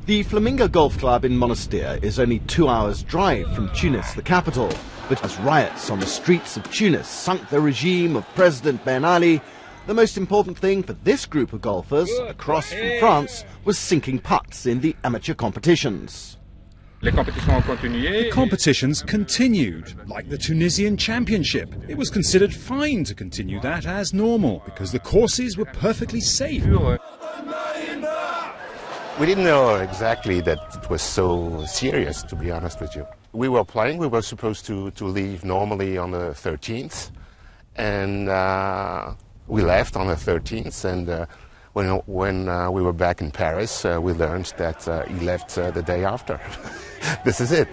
The Flamingo Golf Club in Monastir is only 2 hours' drive from Tunis, the capital, but as riots on the streets of Tunis sunk the regime of President Ben Ali, the most important thing for this group of golfers across from France was sinking putts in the amateur competitions. The competitions continued, like the Tunisian Championship. It was considered fine to continue that as normal, because the courses were perfectly safe. We didn't know exactly that it was so serious, to be honest with you. We were playing, we were supposed to leave normally on the 13th, and we left on the 13th, and when we were back in Paris, we learned that he left the day after. This is it.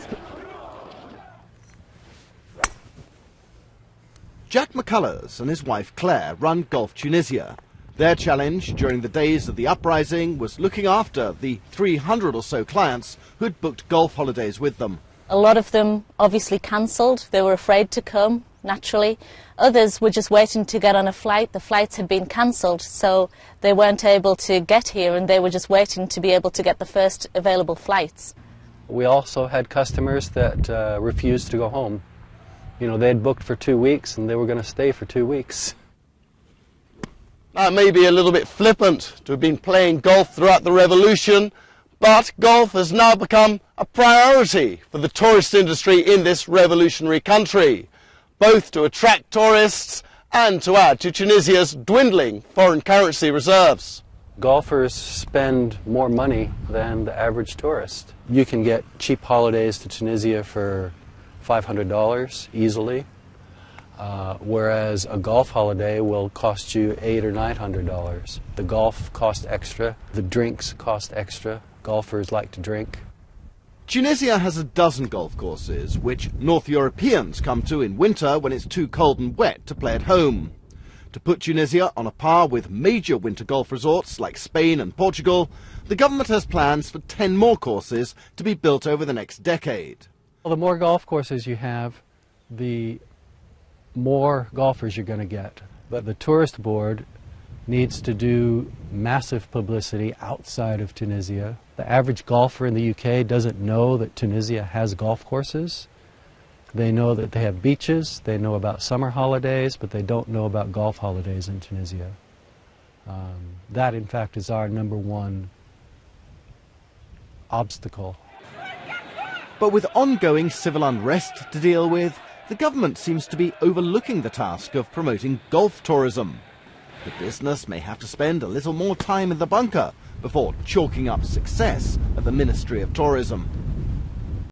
Jack McCullers and his wife Claire run Golf Tunisia. Their challenge during the days of the uprising was looking after the 300 or so clients who'd booked golf holidays with them. A lot of them obviously cancelled. They were afraid to come, naturally. Others were just waiting to get on a flight. The flights had been cancelled, so they weren't able to get here, and they were just waiting to be able to get the first available flights. We also had customers that refused to go home. You know, they had booked for 2 weeks and they were going to stay for 2 weeks. That may be a little bit flippant to have been playing golf throughout the revolution, but golf has now become a priority for the tourist industry in this revolutionary country, both to attract tourists and to add to Tunisia's dwindling foreign currency reserves. Golfers spend more money than the average tourist. You can get cheap holidays to Tunisia for $500 easily. Whereas a golf holiday will cost you $800 or $900. The golf costs extra, the drinks cost extra. Golfers like to drink. Tunisia has a dozen golf courses, which North Europeans come to in winter when it's too cold and wet to play at home. To put Tunisia on a par with major winter golf resorts like Spain and Portugal, the government has plans for 10 more courses to be built over the next decade. Well, the more golf courses you have, the more golfers you're going to get. But the tourist board needs to do massive publicity outside of Tunisia. The average golfer in the UK doesn't know that Tunisia has golf courses. They know that they have beaches, they know about summer holidays, but they don't know about golf holidays in Tunisia. That, in fact, is our #1 obstacle. But with ongoing civil unrest to deal with, the government seems to be overlooking the task of promoting golf tourism. The business may have to spend a little more time in the bunker before chalking up success at the Ministry of Tourism.